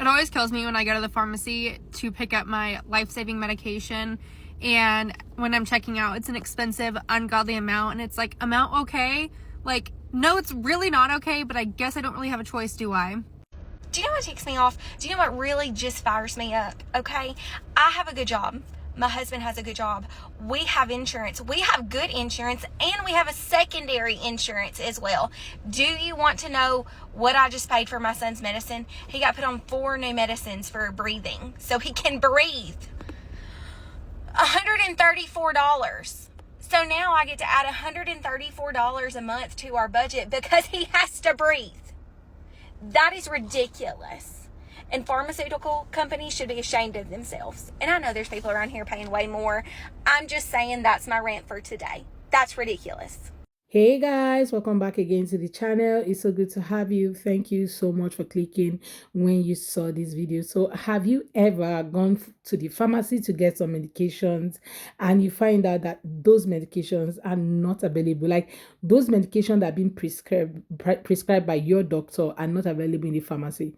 It always kills me when I go to the pharmacy to pick up my life-saving medication, and when I'm checking out, it's an expensive, ungodly amount, and it's like, amount okay? Like, no, it's really not okay, but I guess I don't really have a choice, do I? Do you know what ticks me off? Do you know what really just fires me up? Okay, I have a good job. My husband has a good job. We have insurance. We have good insurance, and we have a secondary insurance as well. Do you want to know what I just paid for my son's medicine? He got put on 4 new medicines for breathing so he can breathe. $134. So now I get to add $134 a month to our budget because he has to breathe. That is ridiculous. And pharmaceutical companies should be ashamed of themselves. And I know there's people around here paying way more. I'm just saying that's my rant for today. That's ridiculous. Hey guys, welcome back again to the channel. It's so good to have you. Thank you so much for clicking when you saw this video. So have you ever gone to the pharmacy to get some medications and you find out that those medications are not available? Like those medications that are being prescribed by your doctor are not available in the pharmacy.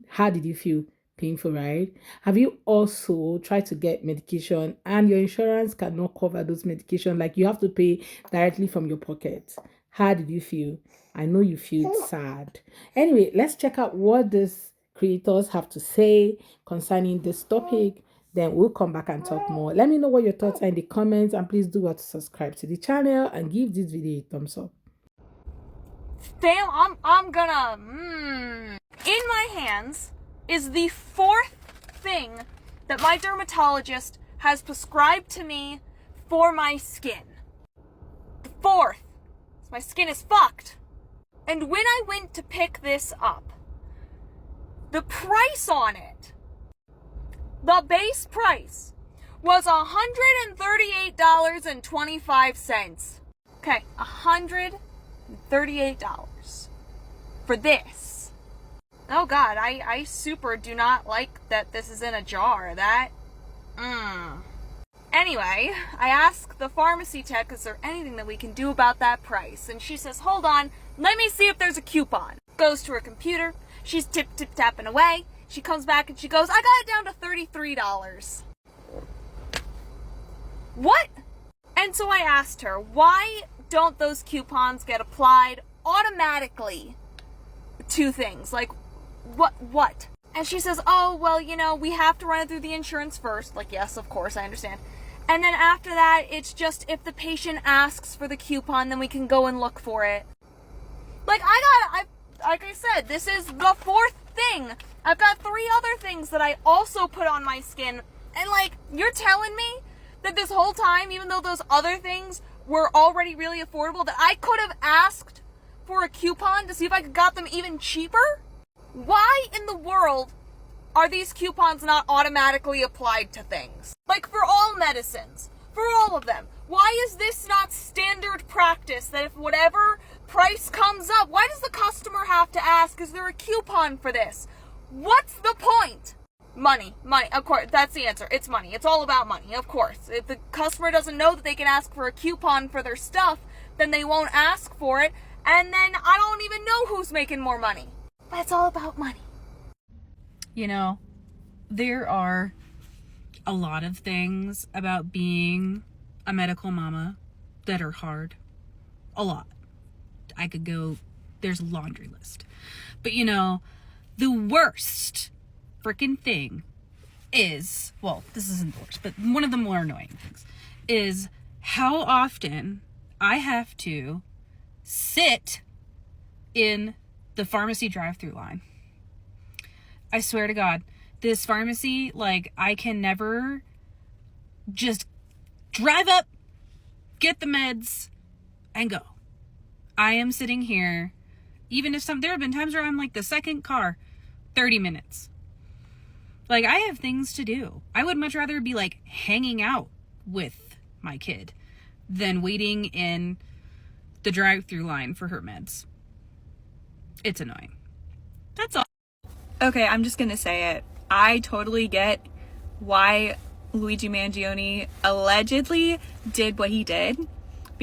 How did you feel? Painful, right? Have you also tried to get medication and your insurance cannot cover those medication? Like you have to pay directly from your pocket. How did you feel? I know you feel sad. Anyway, let's check out what these creators have to say concerning this topic. Then we'll come back and talk more. Let me know what your thoughts are in the comments, and please do what to subscribe to the channel and give this video a thumbs up. Fam, I'm gonna in my hands is the 4th thing that my dermatologist has prescribed to me for my skin. The 4th. My skin is fucked. And when I went to pick this up, the price on it, the base price, was $138.25. Okay, $138 for this. Oh God, I super do not like that this is in a jar. Anyway, I asked the pharmacy tech, is there anything that we can do about that price? And she says, hold on, let me see if there's a coupon. Goes to her computer, she's tapping away. She comes back and she goes, I got it down to $33. What? And so I asked her, why don't those coupons get applied automatically to things? Like, what? And she says, oh, well, you know, we have to run it through the insurance first. Like, yes, of course, I understand. And then after that, it's just if the patient asks for the coupon, then we can go and look for it. Like, like I said, this is the 4th thing. I've got 3 other things that I also put on my skin. And like, you're telling me that this whole time, even though those other things were already really affordable, that I could have asked for a coupon to see if I could got them even cheaper? Why in the world are these coupons not automatically applied to things? Like for all medicines, for all of them. Why is this not standard practice that if whatever price comes up, why does the customer have to ask, is there a coupon for this? What's the point? Money, of course, that's the answer. It's money. It's all about money, of course. If the customer doesn't know that they can ask for a coupon for their stuff, then they won't ask for it, and then I don't even know who's making more money. But it's all about money. You know, there are a lot of things about being a medical mama that are hard. A lot. I could go, there's a laundry list. But you know, the worst freaking thing is, well, this isn't the worst, but one of the more annoying things is how often I have to sit in the pharmacy drive-through line. I swear to God, this pharmacy, like, I can never just drive up, get the meds, and go. I am sitting here, even if there have been times where I'm like the second car, 30 minutes. Like, I have things to do. I would much rather be like hanging out with my kid than waiting in the drive-through line for her meds. It's annoying. That's all. Okay, I'm just gonna say it. I totally get why Luigi Mangione allegedly did what he did,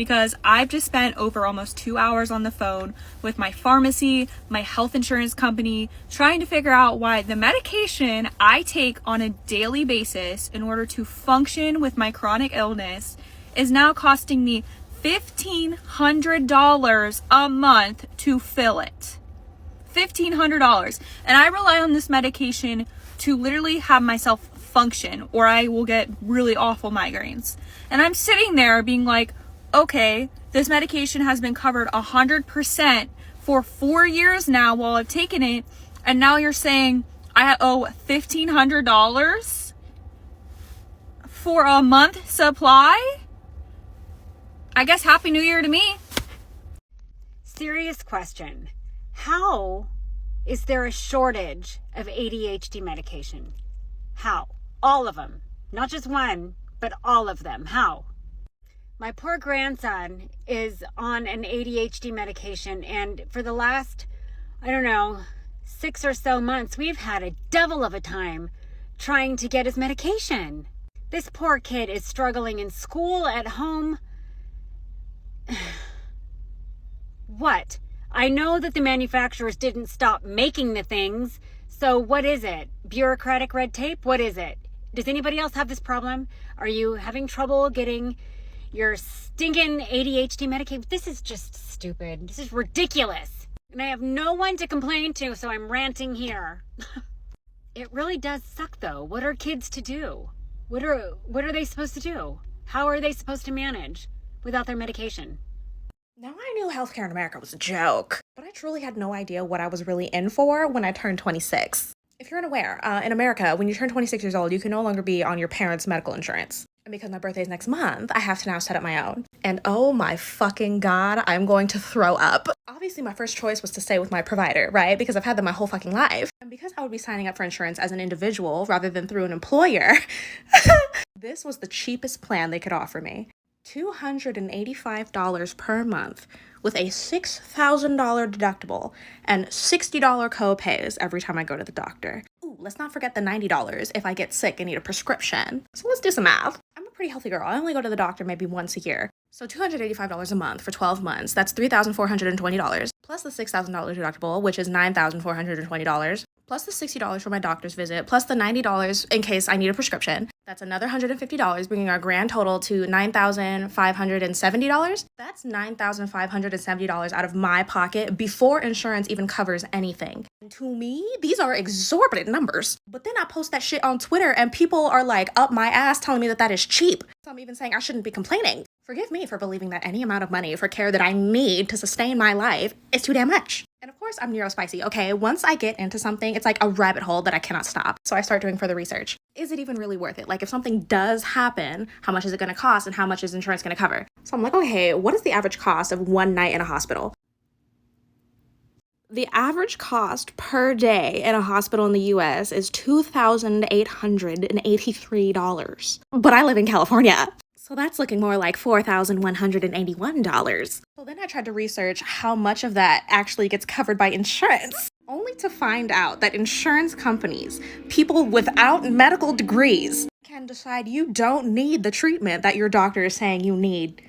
because I've just spent over almost 2 hours on the phone with my pharmacy, my health insurance company, trying to figure out why the medication I take on a daily basis in order to function with my chronic illness is now costing me $1,500 a month to fill it. $1,500. And I rely on this medication to literally have myself function, or I will get really awful migraines. And I'm sitting there being like, okay, this medication has been covered 100% for 4 years now while I've taken it, and now you're saying I owe $1,500 for a month supply? I guess Happy New Year to me. Serious question. How is there a shortage of ADHD medication? How? All of them. Not just one, but all of them. How? My poor grandson is on an ADHD medication, and for the last, 6 or so months, we've had a devil of a time trying to get his medication. This poor kid is struggling in school, at home. What? I know that the manufacturers didn't stop making the things, so what is it? Bureaucratic red tape? What is it? Does anybody else have this problem? Are you having trouble getting your stinking ADHD medication? This is just stupid. This is ridiculous. And I have no one to complain to, so I'm ranting here. It really does suck, though. What are kids to do? What are they supposed to do? How are they supposed to manage without their medication? Now, I knew healthcare in America was a joke, but I truly had no idea what I was really in for when I turned 26. If you're unaware, in America, when you turn 26 years old, you can no longer be on your parents' medical insurance. And because my birthday is next month, I have to now set up my own. And oh my fucking God, I'm going to throw up. Obviously, my first choice was to stay with my provider, right? Because I've had them my whole fucking life. And because I would be signing up for insurance as an individual rather than through an employer, this was the cheapest plan they could offer me. $285 per month with a $6,000 deductible and $60 co-pays every time I go to the doctor. Ooh, let's not forget the $90 if I get sick and need a prescription. So let's do some math. I'm a pretty healthy girl. I only go to the doctor maybe once a year. So $285 a month for 12 months, that's $3,420, plus the $6,000 deductible, which is $9,420, plus the $60 for my doctor's visit, plus the $90 in case I need a prescription. That's another $150, bringing our grand total to $9,570. That's $9,570 out of my pocket before insurance even covers anything. And to me, these are exorbitant numbers. But then I post that shit on Twitter and people are like up my ass telling me that that is cheap. So I'm even saying I shouldn't be complaining. Forgive me for believing that any amount of money for care that I need to sustain my life is too damn much. And of course, I'm neurospicy, okay? Once I get into something, it's like a rabbit hole that I cannot stop. So I start doing further research. Is it even really worth it? Like, if something does happen, how much is it going to cost and how much is insurance going to cover? So I'm like, okay, what is the average cost of one night in a hospital? The average cost per day in a hospital in the US is $2,883. But I live in California. So that's looking more like $4,181. So then I tried to research how much of that actually gets covered by insurance, only to find out that insurance companies, people without medical degrees, can decide you don't need the treatment that your doctor is saying you need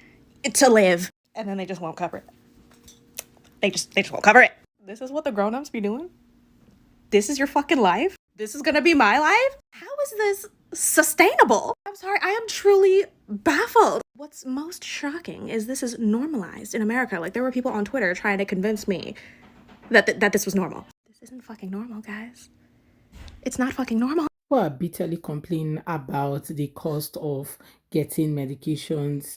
to live. And then they just won't cover it. They just won't cover it. This is what the grown-ups be doing? This is your fucking life? This is gonna be my life? How is this sustainable? I'm sorry, I am truly baffled. What's most shocking is this is normalized in America. Like, there were people on Twitter trying to convince me that this was normal. This isn't fucking normal, guys. It's not fucking normal. People are bitterly complaining about the cost of getting medications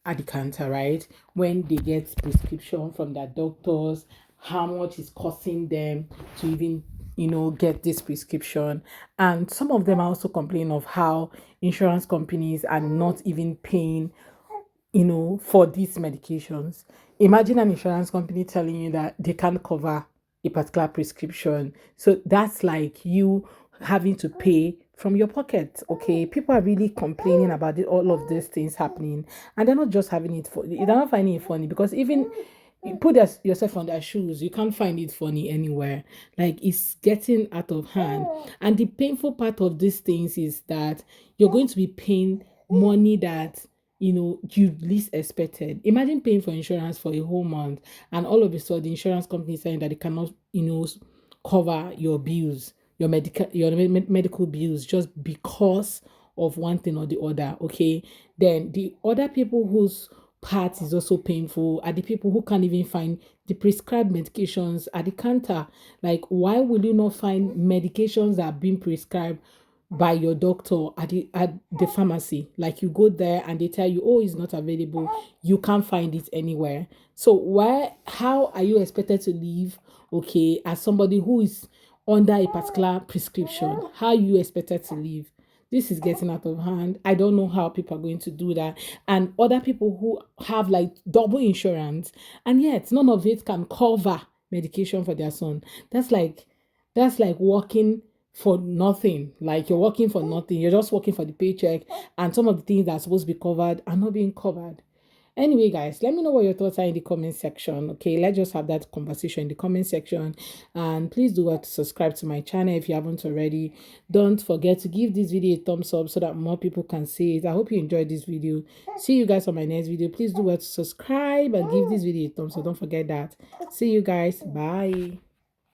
at the counter, right? When they get prescription from their doctors, how much is costing them to even get this prescription. And some of them are also complaining of how insurance companies are not even paying for these medications. Imagine an insurance company telling you that they can't cover a particular prescription, so that's like you having to pay from your pocket. Okay, people are really complaining about all of these things happening, and they're not just having it for, they're not finding it funny, because even you put yourself on their shoes, you can't find it funny anywhere. Like, it's getting out of hand. And the painful part of these things is that you're going to be paying money that you least expected. Imagine paying for insurance for a whole month, and all of a sudden, the insurance company is saying that they cannot, cover your bills, your medical bills, just because of one thing or the other. Okay, then the other people whose part is also painful are the people who can't even find the prescribed medications at the counter. Like, why will you not find medications that are being prescribed by your doctor at the pharmacy? Like, you go there and they tell you, oh, it's not available, you can't find it anywhere. So how are you expected to live, okay, as somebody who is under a particular prescription? How are you expected to live? This is getting out of hand. I don't know how people are going to do that. And other people who have like double insurance, and yet none of it can cover medication for their son. That's like working for nothing. Like, you're working for nothing. You're just working for the paycheck, and some of the things that are supposed to be covered are not being covered. Anyway, guys, let me know what your thoughts are in the comment section. Okay, let's just have that conversation in the comment section. And please do what to subscribe to my channel if you haven't already. Don't forget to give this video a thumbs up so that more people can see it. I hope you enjoyed this video. See you guys on my next video. Please do what to subscribe and give this video a thumbs up. Don't forget that. See you guys. Bye.